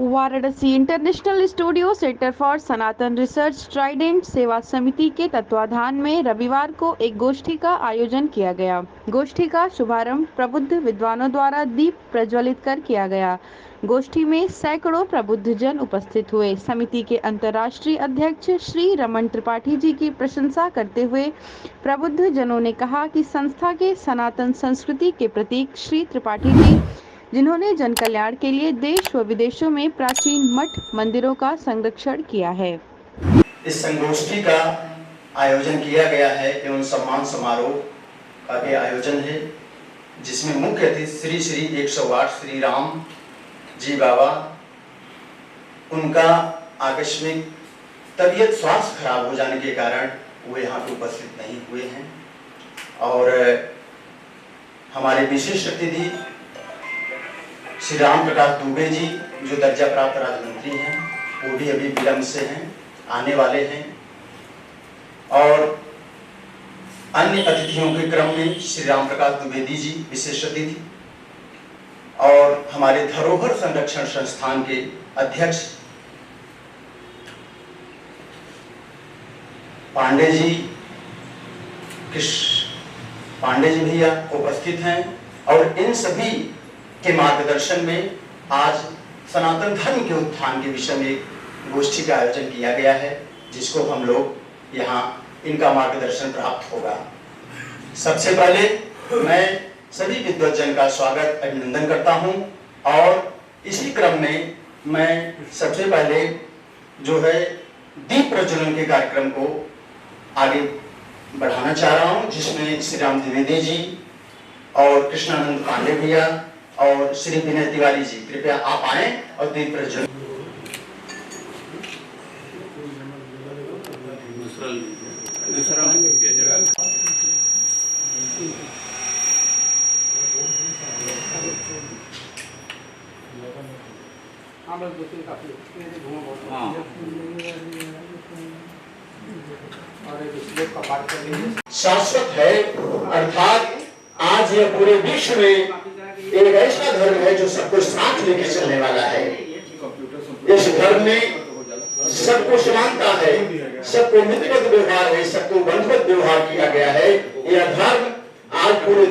Varanasi international studio centre for Sanatan research Trident सेवा समिति के तत्वाधान में रविवार को एक गोष्ठी का आयोजन किया गया। गोष्ठी का शुभारंभ प्रबुद्ध विद्वानों द्वारा दीप प्रज्वलित कर किया गया। गोष्ठी में सैकड़ों प्रबुद्ध जन उपस्थित हुए। समिति के अंतर्राष्ट्रीय अध्यक्ष श्री रमन त्रिपाठी जी की प्रशंसा करते हुए प्रबुद्ध जनों ने कहा कि संस्था के सनातन संस्कृति के प्रतीक श्री त्रिपाठी जी, जिन्होंने जन कल्याण के लिए देश व विदेशों में प्राचीन मठ मंदिरों का संरक्षण किया है। इस संगोष्ठी का आयोजन किया गया है एवं सम्मान समारोह का भी आयोजन है, जिसमें मुख्य अतिथि श्री श्री 108 श्री राम जी बाबा, उनका आकस्मिक तबीयत स्वास्थ्य खराब हो जाने के कारण वो यहाँ पे उपस्थित नहीं हुए हैं। और हमारे विशिष्ट अतिथि श्री राम प्रकाश दुबे जी, जो दर्जा प्राप्त राज्य मंत्री हैं, वो भी अभी विलंब से हैं, आने वाले हैं। और अन्य अतिथियों के क्रम में श्री राम प्रकाश द्विवेदी जी विशेष अतिथि, और हमारे धरोहर संरक्षण संस्थान के अध्यक्ष पांडे जी भैया उपस्थित हैं। और इन सभी के मार्गदर्शन में आज सनातन धर्म के उत्थान के विषय में गोष्ठी का आयोजन किया गया है, जिसको हम लोग यहाँ इनका मार्गदर्शन प्राप्त होगा। सबसे पहले मैं सभी विद्वज्जन का स्वागत अभिनंदन करता हूँ, और इसी क्रम में मैं सबसे पहले जो है दीप प्रज्वलन के कार्यक्रम को आगे बढ़ाना चाह रहा हूँ, जिसमें श्री राम द्विवेदी जी और कृष्णानंद पांडे भैया और श्री विनय तिवारी जी, कृपया आप आए और दीप प्रज्वलन। शाश्वत है, अर्थात आज यह पूरे विश्व में एक ऐसा धर्म है जो सबको साथ लेकर चलने वाला है। इस धर्म में सबको समानता है, सबको मित्रवत व्यवहार है, सबको बंधुवत व्यवहार किया गया है। यह धर्म आज पूरे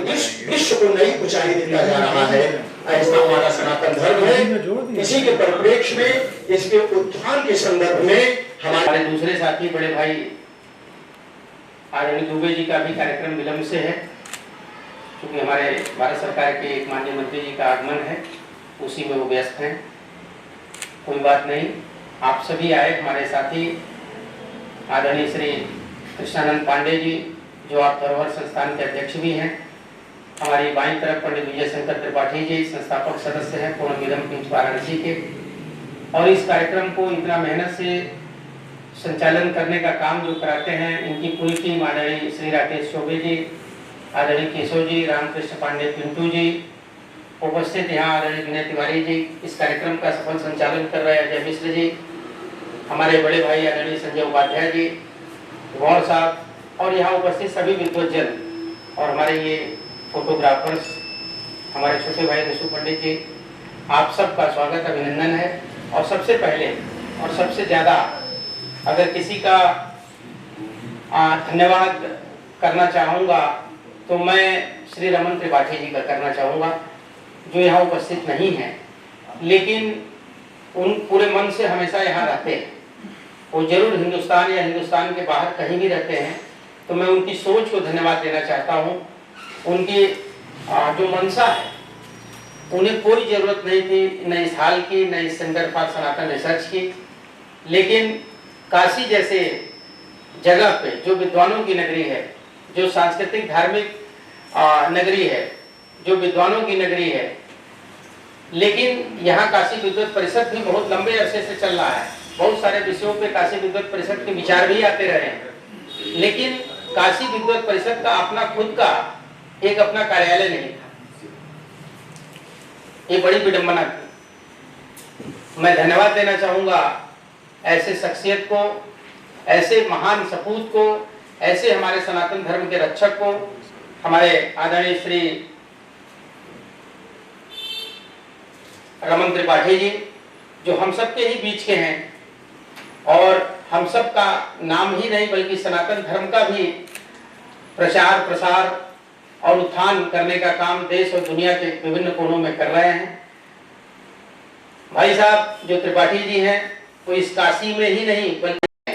विश्व को नई ऊंचाई देता जा रहा है। ऐसा हमारा सनातन धर्म है। इसी के परिप्रेक्ष्य में, इसके उत्थान के संदर्भ में हमारे दूसरे साथी बड़े भाई आदरणीय दुबे जी का भी कार्यक्रम विलंब से है, क्योंकि हमारे भारत सरकार के एक माननीय मंत्री जी का आगमन है, उसी में वो व्यस्त हैं। कोई बात नहीं, आप सभी आए। हमारे साथी आदरणीय श्री कृष्णानंद पांडे जी, जो आप धरोहर संस्थान के अध्यक्ष भी हैं। हमारी बाईं तरफ पंडित विजय शंकर त्रिपाठी जी, संस्थापक सदस्य हैं पूर्ण विलंब पीठ वाराणसी के। और इस कार्यक्रम को इतना मेहनत से संचालन करने का काम जो कराते हैं, इनकी पूरी टीम आदरणीय श्री राकेश चौबे जी, आदरणीय केशव जी, रामकृष्ण पांडे पिंटू जी उपस्थित, यहाँ आदरणीय विनय तिवारी जी, इस कार्यक्रम का सफल संचालन कर रहे हैं अजय मिश्र जी, हमारे बड़े भाई आदरणीय संजय उपाध्याय जी, गौर साहब, और यहाँ उपस्थित सभी विद्वज्जन और हमारे ये फोटोग्राफर्स, हमारे छोटे भाई ऋषु पंडित जी, आप सबका स्वागत अभिनंदन है। और सबसे पहले और सबसे ज़्यादा अगर किसी का धन्यवाद करना चाहूँगा तो मैं श्री रमन त्रिपाठी जी का करना चाहूँगा, जो यहाँ उपस्थित नहीं हैं, लेकिन उन पूरे मन से हमेशा यहाँ रहते हैं। वो जरूर हिंदुस्तान या हिंदुस्तान के बाहर कहीं भी रहते हैं, तो मैं उनकी सोच को धन्यवाद देना चाहता हूँ। उनकी जो मंशा है, उन्हें कोई ज़रूरत नहीं थी न इस हाल की, न इस सेंटर फॉर सनातन रिसर्च की, लेकिन काशी जैसे जगह पे जो विद्वानों की नगरी है, जो सांस्कृतिक धार्मिक नगरी है, जो विद्वानों की नगरी है, लेकिन यहाँ काशी विद्वत परिषद भी बहुत लंबे अरसे से चल रहा है। बहुत सारे विषयों पे काशी विद्वत परिषद के विचार भी आते रहे हैं, लेकिन काशी विद्वत परिषद का अपना खुद का एक अपना कार्यालय नहीं था। ये बड़ी विडंबना थी। मैं धन्यवाद देना चाहूँगा ऐसे शख्सियत को, ऐसे महान सपूत को, ऐसे हमारे सनातन धर्म के रक्षक को, हमारे आदरणीय श्री रमन त्रिपाठी जी, जो हम सबके ही बीच के हैं और हम सब का नाम ही नहीं बल्कि सनातन धर्म का भी प्रचार प्रसार और उत्थान करने का काम देश और दुनिया के विभिन्न कोनों में कर रहे हैं। भाई साहब जो त्रिपाठी जी हैं वो इस काशी में ही नहीं बल्कि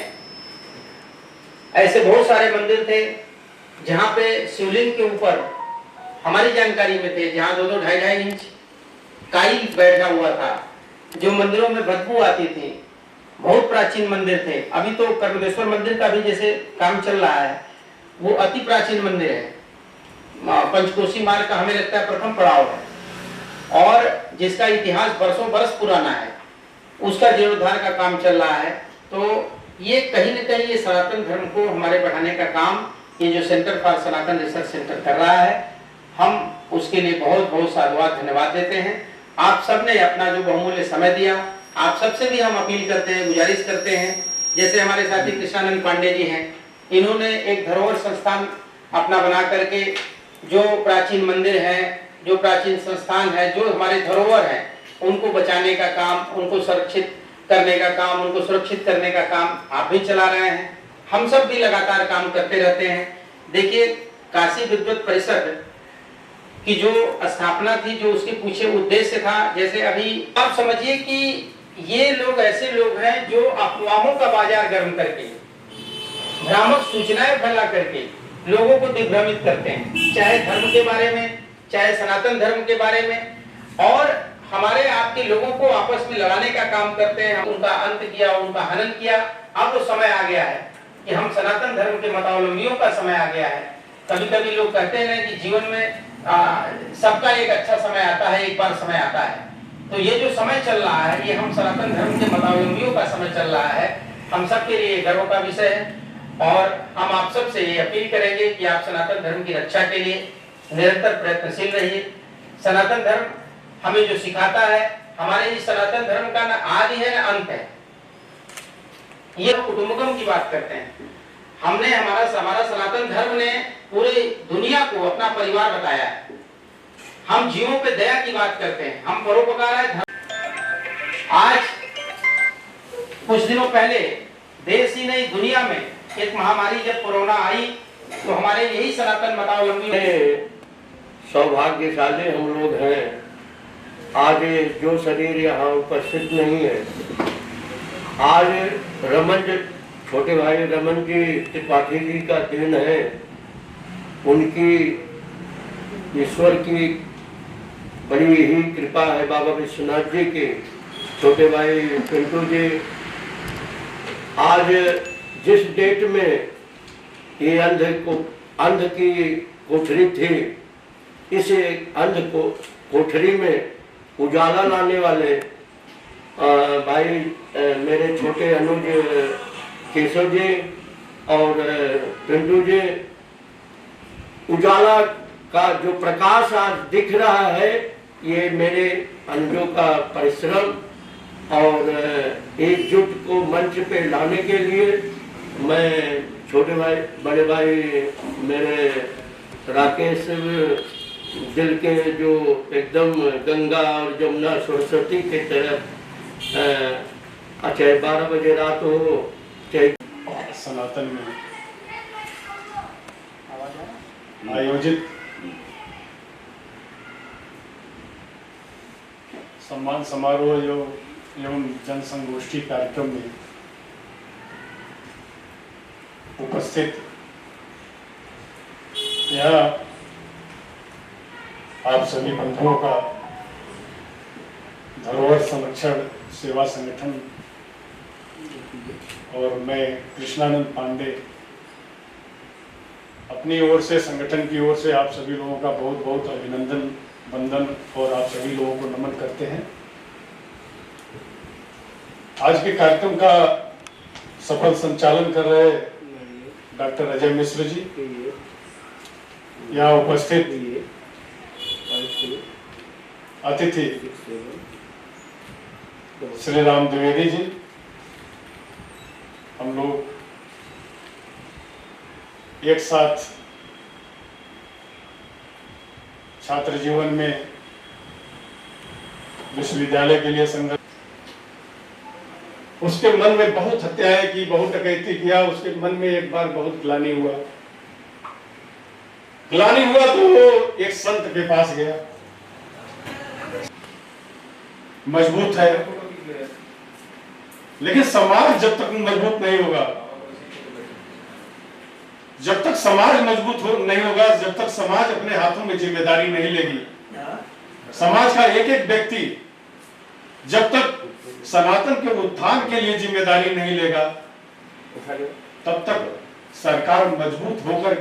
ऐसे बहुत सारे मंदिर थे जहाँ पे शिवलिंग के ऊपर हमारी जानकारी में थे, जहाँ 2-2, 2.5 इंच काई बैठा हुआ था, जो मंदिरों में बदबू आती थी। बहुत प्राचीन मंदिर थे। अभी तो कर्मदेश्वर मंदिर का भी जैसे काम चल रहा है, वो अति प्राचीन मंदिर है, पंचकोशी मार्ग का हमें लगता है प्रथम पड़ाव है और जिसका इतिहास बरसों बरस पुराना है, उसका जीर्णोद्धार का काम चल रहा है। तो ये कहीं न कहीं ये सनातन धर्म को हमारे बढ़ाने का काम ये जो centre for Sanatan research centre कर रहा है, हम उसके लिए बहुत बहुत साधुवाद धन्यवाद देते हैं। आप सबने अपना जो बहुमूल्य समय दिया, आप सबसे भी हम अपील करते हैं, गुजारिश करते हैं, जैसे हमारे साथी कृष्णानंद पांडे जी हैं, इन्होंने एक धरोहर संस्थान अपना बना करके जो प्राचीन मंदिर है, जो प्राचीन संस्थान है, जो हमारे धरोहर है, उनको बचाने का काम, उनको संरक्षित करने का काम, उनको सुरक्षित करने का काम आप भी चला रहे हैं। हम सब भी लगातार काम करते रहते हैं। देखिए, काशी विद्वत परिषद की जो स्थापना थी, जो उसके पीछे उद्देश्य था, जैसे अभी आप समझिए कि ये लोग ऐसे लोग हैं जो अफवाहों का बाजार गर्म करके, भ्रामक सूचनाएं फैला करके लोगों को दिग्भ्रमित करते हैं, चाहे धर्म के बारे में, चाहे सनातन धर्म के बारे में, और हमारे आपके लोगों को आपस में लड़ाने का काम करते हैं। उनका अंत किया, उनका हनन किया। अब तो समय आ गया है कि हम सनातन धर्म के मतावलंबियों का समय आ गया है। कभी कभी लोग कहते हैं कि जीवन में सबका एक अच्छा समय आता है, एक बार समय आता है। तो ये जो समय चल रहा है, ये हम सनातन धर्म के मतावलंबियों का समय चल रहा है। हम सबके लिए गर्व का विषय है और हम आप सब से ये अपील करेंगे कि आप सनातन धर्म की रक्षा के लिए निरंतर प्रयत्नशील रहिए। सनातन धर्म हमें जो सिखाता है, हमारे इस सनातन धर्म का न आदि है न अंत है। ये कुटुंबकम की बात करते हैं। हमने हमारा सनातन धर्म ने पूरी दुनिया को अपना परिवार बताया है। हम जीवों पे दया की बात करते हैं, हम परोपकार है धर्म। आज कुछ दिनों पहले देश ही नहीं दुनिया में एक महामारी जब कोरोना आई, तो हमारे यही सनातन मतावलंबी सौभाग्यशाली हम लोग हैं। आज जो शरीर यहाँ उपस्थित नहीं है, आज रमन छोटे भाई रमन जी त्रिपाठी जी का दिन है। उनकी ईश्वर की बड़ी ही कृपा है, बाबा विश्वनाथ जी के छोटे भाई पिंटू जी। आज जिस डेट में ये अंध की कोठरी थी, इस अंध को कोठरी में उजाला लाने वाले भाई मेरे छोटे अनुज केशव जी और पिंटू जी, उजाला का जो प्रकाश आज दिख रहा है, ये मेरे अनुजों का परिश्रम और एकजुट को मंच पे लाने के लिए मैं छोटे भाई बड़े भाई मेरे राकेश दिल के जो एकदम गंगा और जमुना सरस्वती के तरफ चाहे 12 बजे रात हो, चाहे सनातन में आयोजित सम्मान समारोह एवं जन संगोष्ठी कार्यक्रम में उपस्थित यह आप सभी बंधुओं का धरोहर संरक्षण सेवा संगठन और मैं कृष्णानंद पांडे अपनी ओर से, संगठन की ओर से आप सभी लोगों का बहुत बहुत अभिनंदन, वंदन और आप सभी लोगों को नमन करते हैं। आज के कार्यक्रम का सफल संचालन कर रहे डॉक्टर अजय मिश्र जी, यहाँ उपस्थित अतिथि श्री राम द्विवेदी जी, हम लोग एक साथ छात्र जीवन में विश्वविद्यालय के लिए संघर्ष, उसके मन में बहुत हत्याएं की, बहुत डकैती किया। उसके मन में एक बार बहुत ग्लानि हुआ तो वो एक संत के पास गया। मजबूत है, लेकिन समाज जब तक मजबूत नहीं होगा, जब तक समाज नहीं होगा, जब तक समाज अपने हाथों में जिम्मेदारी नहीं लेगी, समाज का एक एक व्यक्ति जब तक सनातन के उत्थान के लिए जिम्मेदारी नहीं लेगा, तब तक सरकार मजबूत होकर के